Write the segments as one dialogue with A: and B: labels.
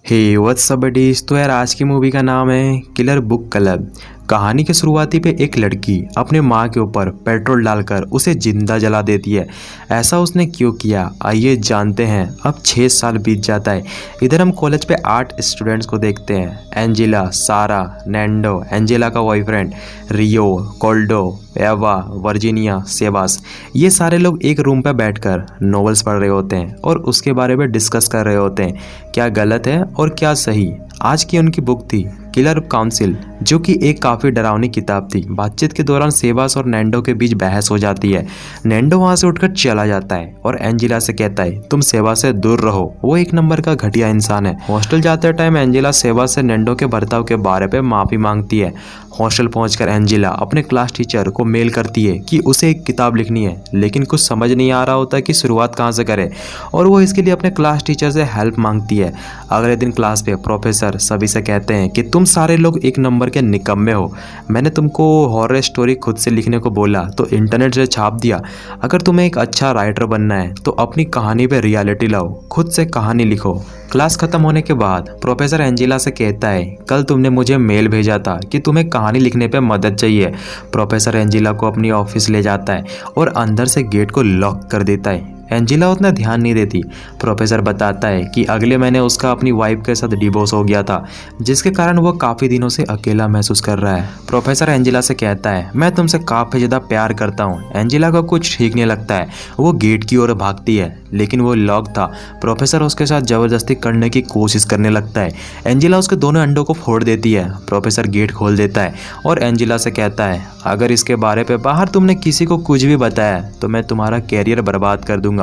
A: Hey what's up buddies. तो यार आज की मूवी का नाम है किलर बुक क्लब। कहानी के शुरुआती पे एक लड़की अपने माँ के ऊपर पेट्रोल डालकर उसे जिंदा जला देती है। ऐसा उसने क्यों किया आइए जानते हैं। अब 6 साल बीत जाता है। इधर हम कॉलेज पे 8 स्टूडेंट्स को देखते हैं। एंजेला, सारा, नैंडो, एंजेला का बॉयफ्रेंड, रियो, कोल्डो, एवा, वर्जीनिया, सेबास। ये सारे लोग एक रूम पर बैठकर नॉवेल्स पढ़ रहे होते हैं और उसके बारे में डिस्कस कर रहे होते हैं क्या गलत है और क्या सही। आज की उनकी बुक थी किलर काउंसिल, जो कि एक काफ़ी डरावनी किताब थी। बातचीत के दौरान सेबास और नैंडो के बीच बहस हो जाती है। नैंडो वहाँ से उठकर चला जाता है और एंजेला से कहता है तुम सेबास से दूर रहो, वो एक नंबर का घटिया इंसान है। हॉस्टल जाते टाइम एंजेला सेबास से नैंडो के बर्ताव के बारे में माफ़ी मांगती है। हॉस्टल पहुंचकर एंजेला अपने क्लास टीचर को मेल करती है कि उसे एक किताब लिखनी है, लेकिन कुछ समझ नहीं आ रहा होता कि शुरुआत कहाँ से करे और वो इसके लिए अपने क्लास टीचर से हेल्प मांगती है। अगले दिन क्लास पे प्रोफेसर सभी से कहते हैं कि तुम सारे लोग एक नंबर के निकम्मे हो। मैंने तुमको हॉरर स्टोरी खुद से लिखने को बोला तो इंटरनेट से छाप दिया। अगर तुम्हें एक अच्छा राइटर बनना है तो अपनी कहानी पे रियलिटी लाओ, खुद से कहानी लिखो। क्लास खत्म होने के बाद प्रोफेसर एंजेला से कहता है कल तुमने मुझे मेल भेजा था कि तुम्हें कहानी लिखने पे मदद चाहिए। प्रोफेसर एंजेला को अपनी ऑफिस ले जाता है और अंदर से गेट को लॉक कर देता है। एंजेला उतना ध्यान नहीं देती। प्रोफेसर बताता है कि अगले महीने उसका अपनी वाइफ के साथ डिवोर्स हो गया था, जिसके कारण वो काफ़ी दिनों से अकेला महसूस कर रहा है। प्रोफेसर एंजेला से कहता है मैं तुमसे काफ़ी ज़्यादा प्यार करता हूँ। एंजेला को कुछ ठीक नहीं लगता है। वो गेट की ओर भागती है, लेकिन वो लॉक था। प्रोफेसर उसके साथ ज़बरदस्ती करने की कोशिश करने लगता है। एंजेला उसके दोनों अंडों को फोड़ देती है। प्रोफेसर गेट खोल देता है और एंजेला से कहता है अगर इसके बारे में बाहर तुमने किसी को कुछ भी बताया तो मैं तुम्हारा कैरियर बर्बाद कर दूंगा।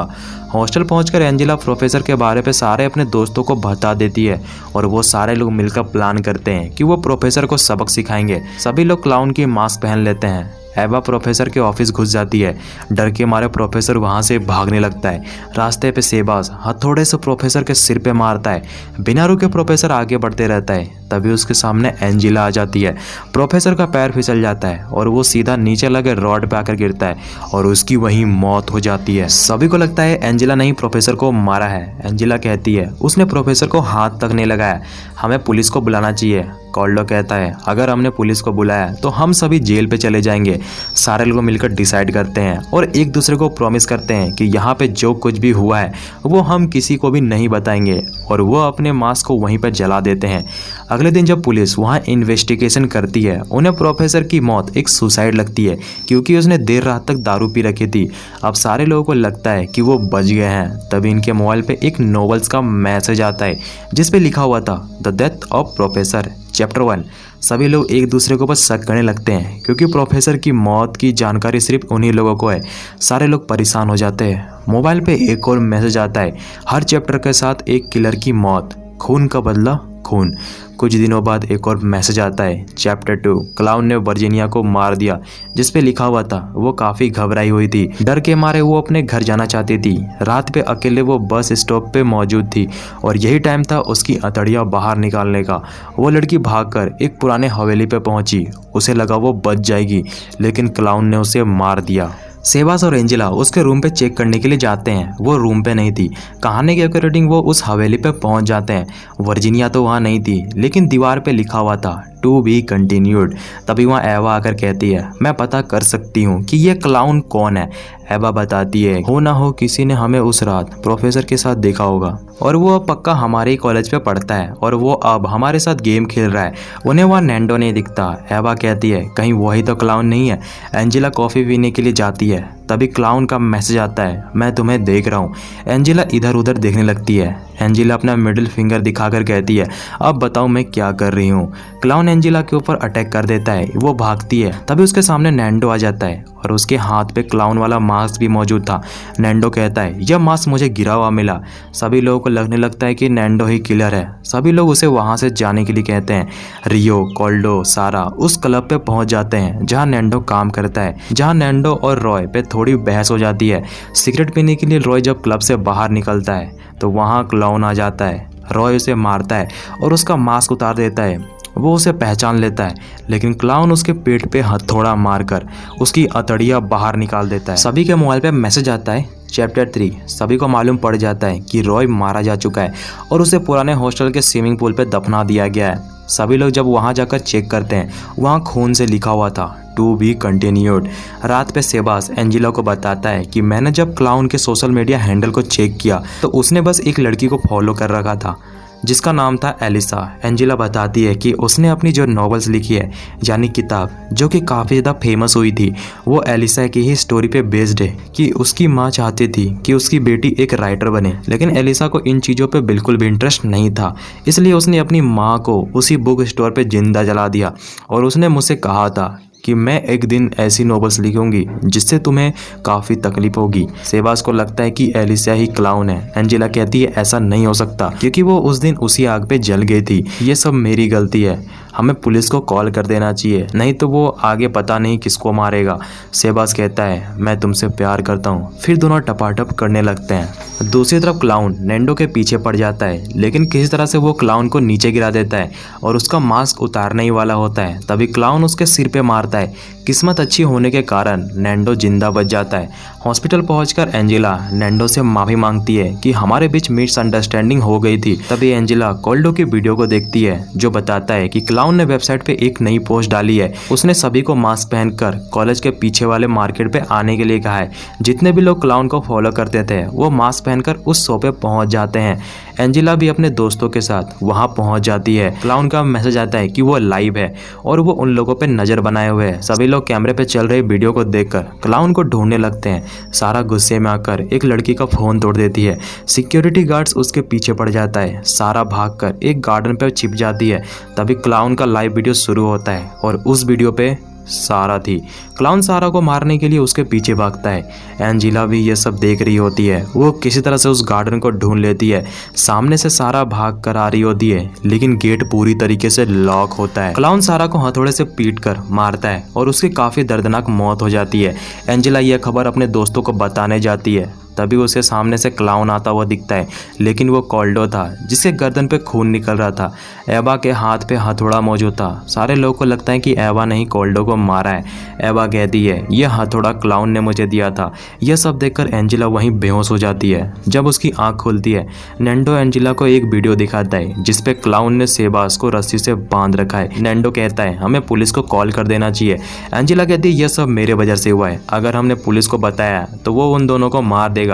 A: हॉस्टल पहुंचकर एंजेला प्रोफेसर के बारे में सारे अपने दोस्तों को बता देती है और वो सारे लोग मिलकर प्लान करते हैं कि वो प्रोफेसर को सबक सिखाएंगे। सभी लोग क्लाउन की मास्क पहन लेते हैं। एवा प्रोफेसर के ऑफिस घुस जाती है। डर के मारे प्रोफेसर वहां से भागने लगता है। रास्ते पे सेबास हथौड़े से प्रोफेसर के सिर पे मारता है। बिना रुके प्रोफेसर आगे बढ़ते रहता है। तभी उसके सामने एंजेला आ जाती है। प्रोफेसर का पैर फिसल जाता है और वो सीधा नीचे लगे रॉड पे आकर गिरता है और उसकी वहीं मौत हो जाती है। सभी को लगता है एंजेला ने ही प्रोफेसर को मारा है। एंजेला कहती है उसने प्रोफेसर को हाथ तक नहीं लगाया, हमें पुलिस को बुलाना चाहिए। कॉल्डो कहता है अगर हमने पुलिस को बुलाया तो हम सभी जेल पे चले जाएंगे। सारे लोग मिलकर डिसाइड करते हैं और एक दूसरे को प्रॉमिस करते हैं कि यहाँ पे जो कुछ भी हुआ है वो हम किसी को भी नहीं बताएंगे, और वो अपने मास्क को वहीं पर जला देते हैं। अगले दिन जब पुलिस वहाँ इन्वेस्टिगेशन करती है, उन्हें प्रोफेसर की मौत एक सुसाइड लगती है क्योंकि उसने देर रात तक दारू पी रखी थी। अब सारे लोगों को लगता है कि वो बच गए हैं। तभी इनके मोबाइल पे एक नॉवेल्स का मैसेज आता है जिस पे लिखा हुआ था the death of professor chapter 1। सभी लोग एक दूसरे के ऊपर शक करने लगते हैं क्योंकि प्रोफेसर की मौत की जानकारी सिर्फ उन्हीं लोगों को है। सारे लोग परेशान हो जाते हैं। मोबाइल पे एक और मैसेज आता है हर चैप्टर के साथ एक किलर की मौत, खून का बदला खून। कुछ दिनों बाद एक और मैसेज आता है चैप्टर 2 क्लाउन ने वर्जीनिया को मार दिया, जिस पे लिखा हुआ था वो काफ़ी घबराई हुई थी। डर के मारे वो अपने घर जाना चाहती थी। रात पे अकेले वो बस स्टॉप पे मौजूद थी और यही टाइम था उसकी हथौड़ियाँ बाहर निकालने का। वो लड़की भागकर एक पुराने हवेली पे पहुंची। उसे लगा वो बच जाएगी, लेकिन क्लाउन ने उसे मार दिया। सेबास और एंजेला उसके रूम पे चेक करने के लिए जाते हैं। वो रूम पे नहीं थी। कहानी के अकॉर्डिंग वो उस हवेली पे पहुंच जाते हैं। वर्जीनिया तो वहाँ नहीं थी, लेकिन दीवार पे लिखा हुआ था टू बी कंटिन्यूड। तभी वहाँ एवा आकर कहती है मैं पता कर सकती हूँ कि ये क्लाउन कौन है। एवा बताती है हो ना हो किसी ने हमें उस रात प्रोफेसर के साथ देखा होगा और वो अब पक्का हमारे ही कॉलेज पे पढ़ता है और वो अब हमारे साथ गेम खेल रहा है। उन्हें वहाँ नैंडो नहीं दिखता। एवा कहती है कहीं वही तो क्लाउन नहीं है। एंजेला कॉफ़ी पीने के लिए जाती है। तभी क्लाउन का मैसेज आता है मैं तुम्हें देख रहा हूँ। एंजेला इधर उधर देखने लगती है। एंजेला अपना मिडिल फिंगर दिखाकर कहती है अब बताओ मैं क्या कर रही हूँ। क्लाउन एंजेला के ऊपर अटैक कर देता है। वो भागती है। तभी उसके सामने नैंडो आ जाता है और उसके हाथ पे क्लाउन वाला मास्क भी मौजूद था। नैंडो कहता है यह मास्क मुझे गिरा हुआ मिला। सभी लोगों को लगने लगता है कि नैंडो ही किलर है। सभी लोग उसे वहाँ से जाने के लिए कहते हैं। रियो, कोल्डो, सारा उस क्लब पे पहुँच जाते हैं जहाँ नैंडो काम करता है, जहाँ नैंडो और रॉय पे थोड़ी बहस हो जाती है। सिगरेट पीने के लिए रॉय जब क्लब से बाहर निकलता है तो वहाँ क्लाउन आ जाता है। रॉय उसे मारता है और उसका मास्क उतार देता है। वो उसे पहचान लेता है, लेकिन क्लाउन उसके पेट पे हथौड़ा मारकर उसकी अतड़ियाँ बाहर निकाल देता है। सभी के मोबाइल पे मैसेज आता है चैप्टर 3। सभी को मालूम पड़ जाता है कि रॉय मारा जा चुका है और उसे पुराने हॉस्टल के स्विमिंग पूल पे दफना दिया गया है। सभी लोग जब वहां जाकर चेक करते हैं, वहां खून से लिखा हुआ था टू बी कंटिन्यूड। रात पे सेबास एंजेला को बताता है कि मैंने जब क्लाउन के सोशल मीडिया हैंडल को चेक किया तो उसने बस एक लड़की को फॉलो कर रखा था जिसका नाम था एलिसा। एंजेला बताती है कि उसने अपनी जो नॉवेल्स लिखी है, यानी किताब जो कि काफ़ी ज़्यादा फेमस हुई थी, वो एलिसा की ही स्टोरी पे बेस्ड है कि उसकी माँ चाहती थी कि उसकी बेटी एक राइटर बने, लेकिन एलिसा को इन चीज़ों पे बिल्कुल भी इंटरेस्ट नहीं था। इसलिए उसने अपनी माँ को उसी बुक स्टोर पे जिंदा जला दिया और उसने मुझसे कहा था कि मैं एक दिन ऐसी नॉवेल्स लिखूंगी जिससे तुम्हें काफ़ी तकलीफ होगी। सेबास को लगता है कि एलिसा ही क्लाउन है। एंजेला कहती है ऐसा नहीं हो सकता क्योंकि वो उस दिन उसी आग पे जल गई थी। ये सब मेरी गलती है, हमें पुलिस को कॉल कर देना चाहिए, नहीं तो वो आगे पता नहीं किसको मारेगा। सेबास कहता है मैं तुमसे प्यार करता हूँ। फिर दोनों टपाटप करने लगते हैं। दूसरी तरफ क्लाउन नैंडो के पीछे पड़ जाता है, लेकिन किसी तरह से वो क्लाउन को नीचे गिरा देता है और उसका मास्क उतारने ही वाला होता है। तभी क्लाउन उसके सिर पे मारता है। किस्मत अच्छी होने के कारण नैंडो जिंदा बच जाता है। हॉस्पिटल पहुंचकर एंजेला नैंडो से माफ़ी मांगती है कि हमारे बीच मिसअंडरस्टैंडिंग हो गई थी। तभी एंजेला कोल्डो की वीडियो को देखती है जो बताता है कि क्लाउन ने वेबसाइट पे एक नई पोस्ट डाली है। उसने सभी को मास्क पहनकर कॉलेज के पीछे वाले मार्केट पे आने के लिए कहा है। जितने भी लोग क्लाउन को फॉलो करते थे वो मास्क पहनकर उस शो पे पहुंच जाते हैं। एंजेला भी अपने दोस्तों के साथ वहां पहुंच जाती है। क्लाउन का मैसेज आता है कि वो लाइव है और वो उन लोगों पे नजर बनाए हुए है। सभी लोग कैमरे पे चल रही वीडियो को देखकर क्लाउन को ढूंढने लगते हैं। सारा गुस्से में आकर एक लड़की का फोन तोड़ देती है। सिक्योरिटी गार्ड्स उसके पीछे पड़ जाता है। सारा भागकर एक गार्डन पे छिप जाती है। तभी क्लाउन का लाइव वीडियो शुरू होता है और उस वीडियो पे सारा थी। क्लाउन सारा को मारने के लिए उसके पीछे भागता है। एंजेला भी ये सब देख रही होती है। वो किसी तरह से उस गार्डन को ढूंढ लेती है। सामने से सारा भाग कर आ रही होती है, लेकिन गेट पूरी तरीके से लॉक होता है। क्लाउन सारा को हथौड़े से पीट कर मारता है और उसकी काफ़ी दर्दनाक मौत हो जाती है। एंजेला यह खबर अपने दोस्तों को बताने जाती है। तभी उसे सामने से क्लाउन आता हुआ दिखता है, लेकिन वो कोल्डो था जिसके गर्दन पे खून निकल रहा था। एवा के हाथ पे हथौड़ा मौजूद था। सारे लोगों को लगता है कि एवा ने ही कोल्डो को मारा है। एवा कहती है यह हथौड़ा क्लाउन ने मुझे दिया था। यह सब देखकर एंजेला वहीं बेहोश हो जाती है। जब उसकी आंख खुलती है, नैंडो एंजेला को एक वीडियो दिखाता है जिसपे क्लाउन ने सेबास को रस्सी से बांध रखा है। नैंडो कहता है हमें पुलिस को कॉल कर देना चाहिए। एंजेला कहती है यह सब मेरे वजह से हुआ है, अगर हमने पुलिस को बताया तो वो उन दोनों को मार देगा।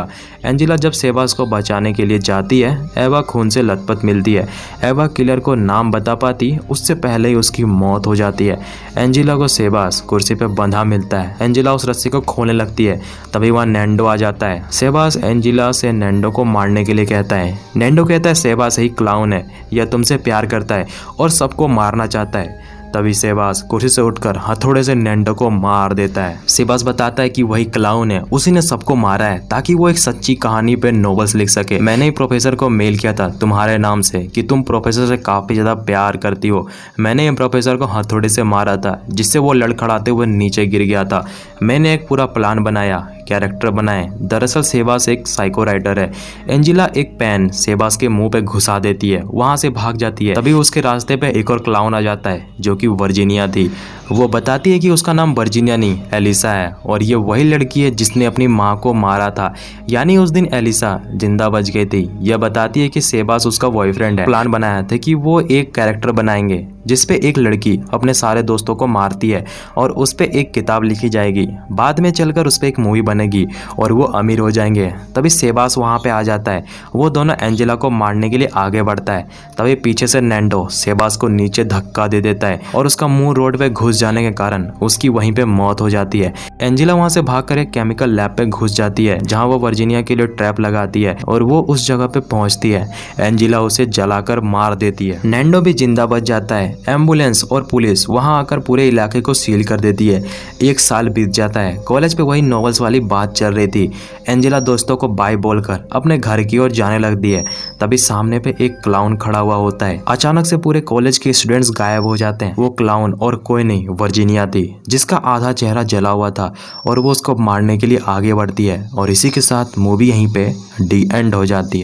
A: एंजेला जब सेबास को बचाने के लिए जाती है, एवा खून से लथपथ मिलती है। एवा किलर को नाम बता पाती उससे पहले ही उसकी मौत हो जाती है। एंजेला को सेबास कुर्सी पे बंधा मिलता है। एंजेला उस रस्सी को खोलने लगती है। तभी वहाँ नैंडो आ जाता है। सेबास एंजेला से नैंडो को मारने के लिए कहता है। नैंडो कहता है सेबास ही क्लाउन है, यह तुमसे प्यार करता है और सबको मारना चाहता है। तभी सेबास कुर्सी से उठकर हथौड़े से नैंडो को मार देता है। सेबास बताता है कि वही क्लाउन है, उसी ने सबको मारा है ताकि वो एक सच्ची कहानी पे नॉवेल्स लिख सके। मैंने ही प्रोफेसर को मेल किया था तुम्हारे नाम से कि तुम प्रोफेसर से काफी ज्यादा प्यार करती हो। मैंने ये प्रोफेसर को हथौड़े से मारा था जिससे वो लड़खड़ाते हुए नीचे गिर गया था। मैंने एक पूरा प्लान बनाया, कैरेक्टर बनाए। दरअसल सेबास एक साइको राइटर है। एंजेला एक पेन सेबास के मुंह पे घुसा देती है, वहां से भाग जाती है। तभी उसके रास्ते पे एक और क्लाउन आ जाता है जो कि वर्जीनिया थी। वो बताती है कि उसका नाम वर्जीनिया नहीं एलिसा है और ये वही लड़की है जिसने अपनी माँ को मारा था, यानी उस दिन एलिसा जिंदा बच गई थी। यह बताती है कि सेबास उसका बॉयफ्रेंड है। प्लान बनाया था कि वो एक कैरेक्टर बनाएंगे जिसपे एक लड़की अपने सारे दोस्तों को मारती है और उस पे एक किताब लिखी जाएगी। बाद में चलकर उस पे एक मूवी बनेगी और वो अमीर हो जाएंगे। तभी सेबास वहाँ पे आ जाता है। वो दोनों एंजेला को मारने के लिए आगे बढ़ता है। तभी पीछे से नैंडो सेबास को नीचे धक्का दे देता है और उसका मुंह रोड पे घुस जाने के कारण उसकी वहीं पे मौत हो जाती है। एंजेला वहाँ से भागकर एक केमिकल लैब पे घुस जाती है जहाँ वो वर्जीनिया के लिए ट्रैप लगाती है और वो उस जगह पे पहुँचती है। एंजेला उसे जलाकर मार देती है। नैंडो भी जिंदा बच जाता है। एम्बुलेंस और पुलिस वहां आकर पूरे इलाके को सील कर देती है। 1 साल बीत जाता है। कॉलेज पे वही नॉवेल्स वाली बात चल रही थी। एंजेला दोस्तों को बाय बोलकर अपने घर की ओर जाने लगती है। तभी सामने पे एक क्लाउन खड़ा हुआ होता है। अचानक से पूरे कॉलेज के स्टूडेंट्स गायब हो जाते हैं। वो क्लाउन और कोई नहीं वर्जीनिया थी जिसका आधा चेहरा जला हुआ था और वो उसको मारने के लिए आगे बढ़ती है और इसी के साथ मूवी यहीं पे डी एंड हो जाती है।